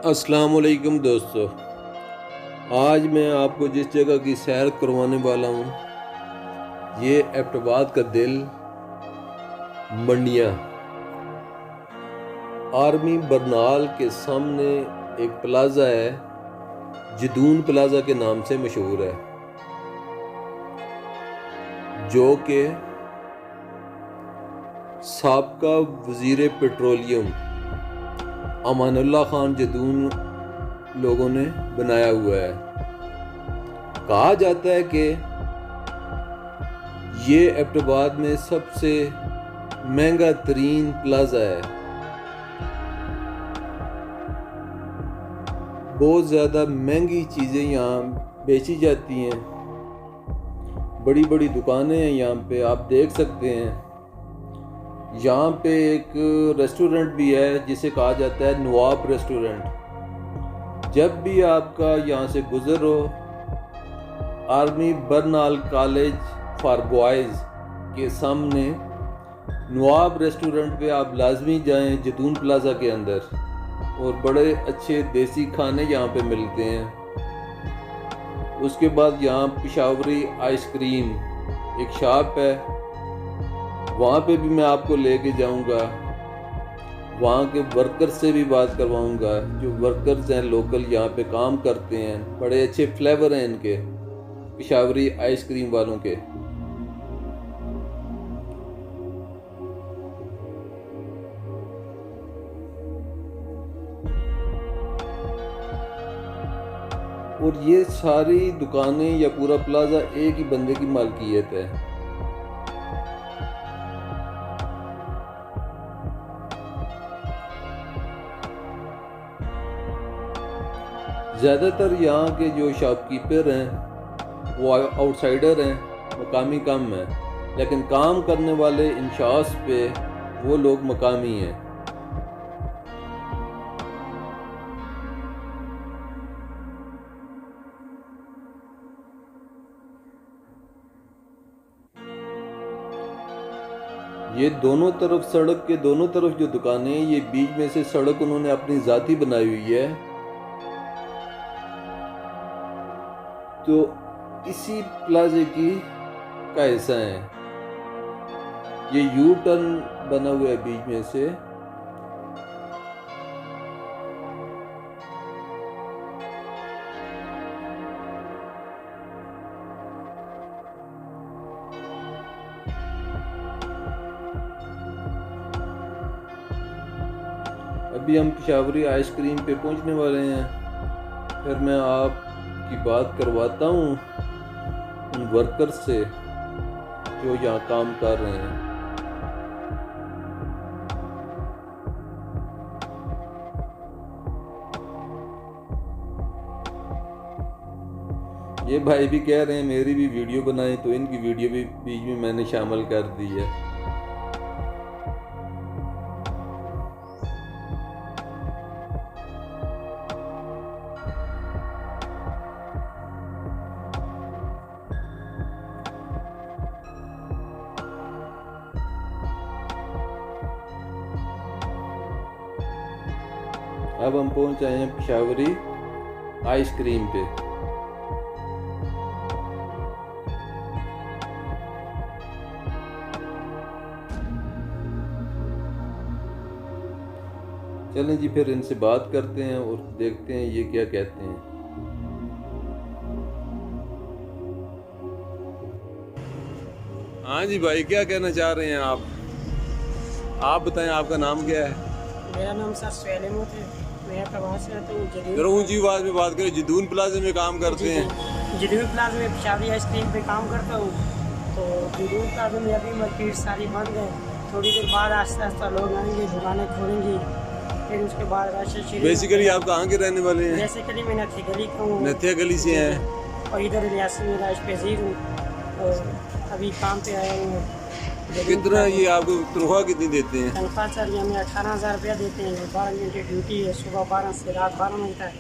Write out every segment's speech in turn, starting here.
अस्सलाम वालेकुम दोस्तों। आज मैं आपको जिस जगह की सैर करवाने वाला हूँ ये एबटाबाद का दिल मंडियाँ आर्मी बरनाल के सामने एक प्लाज़ा है, जदून प्लाज़ा के नाम से मशहूर है, जो कि साबका वज़ीर पेट्रोलियम अमानुल्लाह खान जदून लोगों ने बनाया हुआ है। कहा जाता है कि ये एबटाबाद में सबसे महंगा तरीन प्लाज़ा है। बहुत ज़्यादा महंगी चीज़ें यहाँ बेची जाती हैं, बड़ी बड़ी दुकानें हैं यहाँ पे, आप देख सकते हैं। यहाँ पे एक रेस्टोरेंट भी है जिसे कहा जाता है नवाब रेस्टोरेंट। जब भी आपका यहाँ से गुजर हो, army Burnol college for boys के सामने नवाब रेस्टोरेंट पे आप लाजमी जाएं, जदून प्लाज़ा के अंदर, और बड़े अच्छे देसी खाने यहाँ पे मिलते हैं। उसके बाद यहाँ पेशावरी आइसक्रीम एक शॉप है, वहाँ पे भी मैं आपको लेके जाऊँगा। वहाँ के वर्कर्स से भी बात करवाऊँगा, जो वर्कर्स हैं लोकल यहाँ पे काम करते हैं। बड़े अच्छे फ्लेवर हैं इनके, पेशावरी आइसक्रीम वालों के। और ये सारी दुकानें या पूरा प्लाज़ा एक ही बंदे की मालकियत है। ज़्यादातर यहाँ के जो शॉपकीपर हैं वो आउटसाइडर हैं, मकामी कम हैं, लेकिन काम करने वाले इंशास पे वो लोग मकामी हैं। ये दोनों तरफ, सड़क के दोनों तरफ जो दुकानें हैं, ये बीच में से सड़क उन्होंने अपनी ज़ाती बनाई हुई है। तो इसी प्लाज़े की का हिस्सा है, ये यू टर्न बना हुआ है बीच में से। अभी हम पेशावरी आइसक्रीम पे पहुंचने वाले हैं, फिर मैं आपकी बात करवाता हूँ उन वर्कर्स से जो यहाँ काम कर रहे हैं। ये भाई भी कह रहे हैं मेरी भी वीडियो बनाएं, तो इनकी वीडियो भी बीच में मैंने शामिल कर दी है। अब हम पहुंच आए हैं पेशावरी आइसक्रीम पे। चलें जी, फिर इनसे बात करते हैं और देखते हैं ये क्या कहते हैं। हाँ जी भाई, क्या कहना चाह रहे हैं आप बताएं, आपका नाम क्या है? मेरा नाम सर सैलिम है, मैं प्रवास से आता हूँ। जरा ऊंची आवाज में बात करें। जदून प्लाजा में काम करते हैं? जदून प्लाजा में पेशावरी आइसक्रीम पे काम करता हूँ। तो जदून प्लाजा में अभी मार्केट सारी बंद है, थोड़ी देर बाद आस्ते आस्ते लोग आएंगे, दुकानें खोलेंगी, फिर उसके बाद राशन। बेसिकली आप कहाँ के रहने वाले हैं? बेसिकली मैं नथिया गली का हूँ। नथिया गली से हैं? और इधर रियासी में राज पजीर हूँ, और अभी काम पे आया हूँ। कितना ये आपको तनख्वाह कितनी देते हैं? तनख्वाह सर ये हमें 18,000 रुपया देते हैं। 12 घंटे ड्यूटी है, सुबह 12 से रात 12 बजे तक।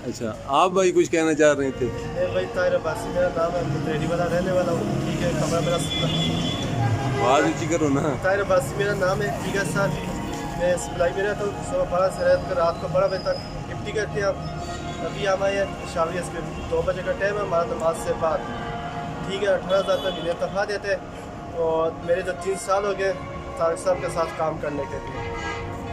अच्छा, आप भाई कुछ कहना चाह रहे थे? मैं भाई ताहिर अब्बासी मेरा नाम है, मुतरेडी वाला रहने वाला हूँ। ठीक है, कमरा मेरा आवाज़ ऊँची करो ना। ताहिर अब्बासी मेरा नाम है। ठीक है सर, मैं सप्लाई में रहता हूँ। सुबह 12 से रात को 12 बजे तक छुट्टी करते हैं हम। अभी हम आए पेशावरी आइसक्रीम, 2 बजे का टाइम है हमारा, नमाज से बाद। ठीक है, 18,000 रुपये महीने तनख्वाह देते हैं और मेरे तो 3 साल हो गए तारिक साहब के साथ काम करने के लिए।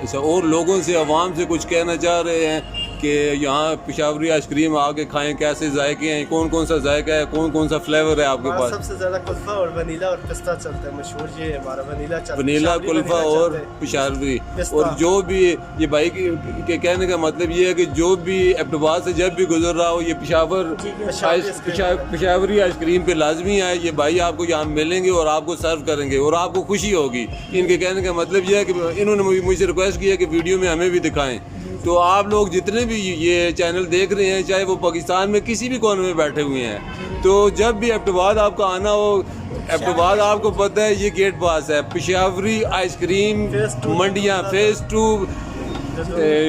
अच्छा, और लोगों से, आवाम से कुछ कहना चाह रहे हैं कि यहाँ पेशावरी आइसक्रीम आके खाएं, कैसे जायके हैं, कौन कौन सा जायका है, कौन कौन सा फ्लेवर है आपके पास? सबसे ज़्यादा कुल्फ़ा और वनीला और पिस्ता चलता है, मशहूर ये है हमारा वनीला चलता है। वनीला कुल्फ़ा और पेशावरी। और जो भी ये भाई के कहने का मतलब ये है कि जो भी एबटाबाद से जब भी गुजर रहा हो, ये पेशावरी आइसक्रीम पे लाजमी आए। ये भाई आपको यहाँ मिलेंगे और आपको सर्व करेंगे और आपको खुशी होगी। इनके कहने का मतलब ये है कि इन्होंने मुझसे रिक्वेस्ट किया कि वीडियो में हमें भी दिखाएं। तो आप लोग जितने भी ये चैनल देख रहे हैं, चाहे वो पाकिस्तान में किसी भी कोने में बैठे हुए हैं, तो जब भी एबटाबाद आपका आना हो, एबटाबाद आपको पता है ये गेट पास है, पेशावरी आइसक्रीम मंडियाँ फेज़ 2,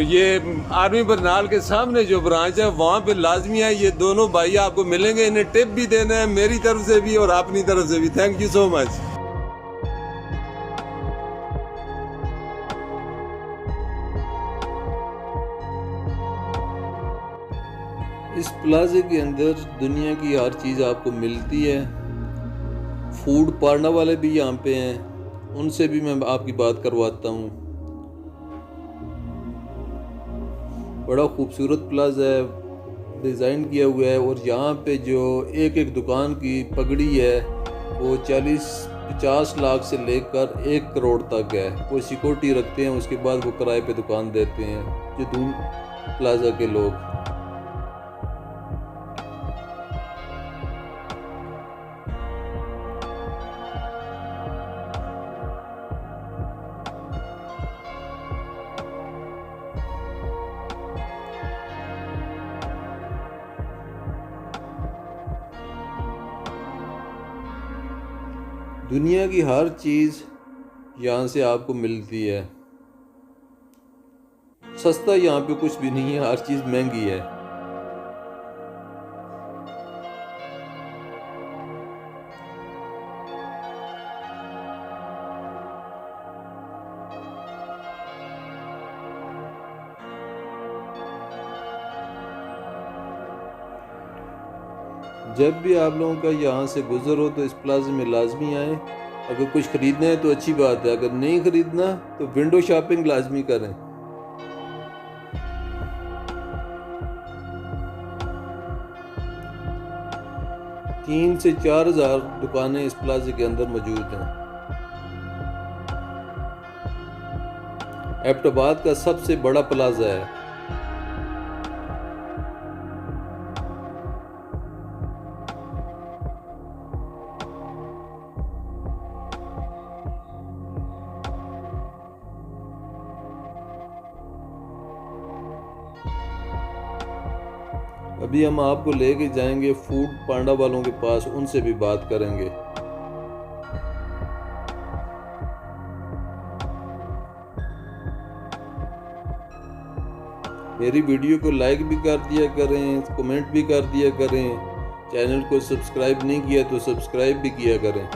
ये आर्मी बरनाल के सामने जो ब्रांच है वहाँ पे लाजमी है। ये दोनों भाई आपको मिलेंगे, इन्हें टिप भी देना है मेरी तरफ से भी और अपनी तरफ से भी। Thank you so much. इस प्लाजे के अंदर दुनिया की हर चीज़ आपको मिलती है। फूड पाड़ने वाले भी यहाँ पे हैं, उनसे भी मैं आपकी बात करवाता हूँ। बड़ा खूबसूरत प्लाजा है, डिज़ाइन किया हुआ है। और यहाँ पे जो एक एक दुकान की पगड़ी है वो 40-50 लाख से लेकर 1 करोड़ तक है। वो सिक्योरिटी रखते हैं, उसके बाद वो किराए पे दुकान देते हैं जो दून प्लाजा के लोग। दुनिया की हर चीज़ यहाँ से आपको मिलती है। सस्ता यहाँ पे कुछ भी नहीं है, हर चीज़ महंगी है। जब भी आप लोगों का यहाँ से गुजर हो तो इस प्लाजे में लाजमी आए। अगर कुछ ख़रीदना है तो अच्छी बात है, अगर नहीं ख़रीदना तो विंडो शॉपिंग लाजमी करें। तीन से 4,000 दुकानें इस प्लाजे के अंदर मौजूद हैं। एबटाबाद का सबसे बड़ा प्लाजा है। अभी हम आपको लेके जाएंगे फूड पांडा वालों के पास, उनसे भी बात करेंगे। मेरी वीडियो को लाइक भी कर दिया करें, कमेंट भी कर दिया करें। चैनल को सब्सक्राइब नहीं किया तो सब्सक्राइब भी किया करें।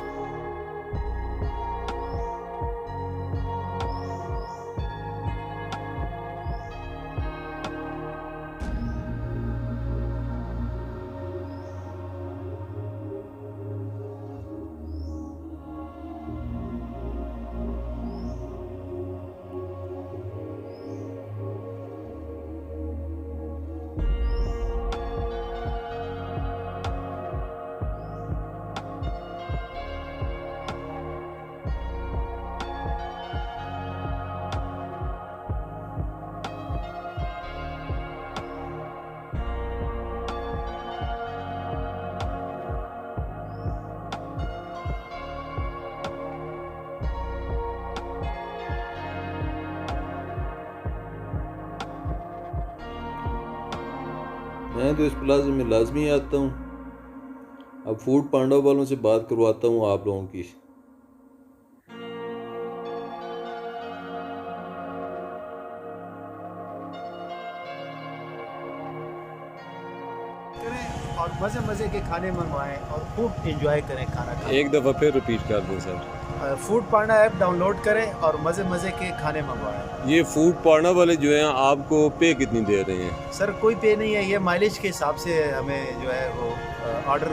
मैं तो इस प्लाजे में लाजमी आता हूँ। अब फूड पांडा वालों से बात करवाता हूँ आप लोगों की। और मज़े मज़े के खाने मंगवाएं और खूब एंजॉय करें खाना। एक दफ़ा फिर रिपीट कर दें सर। फूड पांडा ऐप डाउनलोड करें और मज़े मज़े के खाने मंगवाएं। ये फूड पांडा वाले जो हैं आपको पे कितनी दे रहे हैं? सर कोई पे नहीं है, ये माइलेज के हिसाब से हमें जो है वो ऑर्डर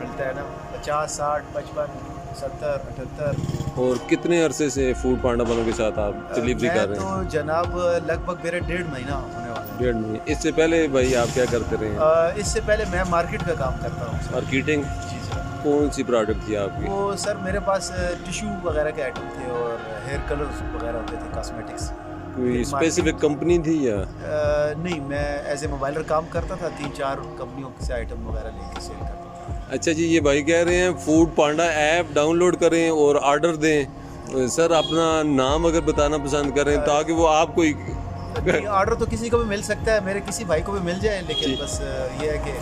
मिलता है ना, 50, 60, 55, 70, 78। और कितने अरसे से फूड पांडा वालों के साथ आप डिलीवरी कर रहे हैं? तो जनाब लगभग मेरा 1.5 महीना होने वाला है। 1.5 महीने। इससे पहले भाई आप क्या करते रहे हैं? इससे पहले मैं मार्केट का काम करता हूँ सर। मार्केटिंग? जी सर। कौन सी प्रोडक्ट थी आपकी? वो सर मेरे पास टिश्यू वगैरह के आइटम थे और हेयर कलर्स वगैरह होते थे, कॉस्मेटिक्स। कोई स्पेसिफिक कंपनी थी या? नहीं, मैं एज ए मोबाइलर काम करता था, 3-4 कंपनियों से आइटम वगैरह लेके सेल करता था। अच्छा जी, ये भाई कह रहे हैं फूड पांडा ऐप डाउनलोड करें और ऑर्डर दें। सर अपना नाम अगर बताना पसंद करें ताकि वो आपको ऑर्डर तो किसी को भी मिल सकता है, मेरे किसी भाई को भी मिल जाए, लेकिन बस ये है कि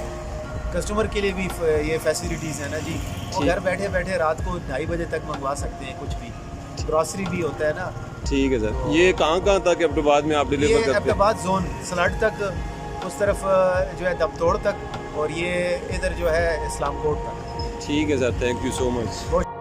कस्टमर के लिए भी ये फैसिलिटीज़ है ना जी। वो घर बैठे बैठे रात को 2:30 बजे तक मंगवा सकते हैं, कुछ भी ग्रॉसरी भी होता है ना। ठीक है सर। ये कहाँ तक अब्बाबाद में आप डिलीवर करते हैं? अब्बाबाद जोन सलाट तक, उस तरफ जो है दमतोड़ तक, और ये इधर जो है इस्लामकोट तक। ठीक है sir, thank you so much.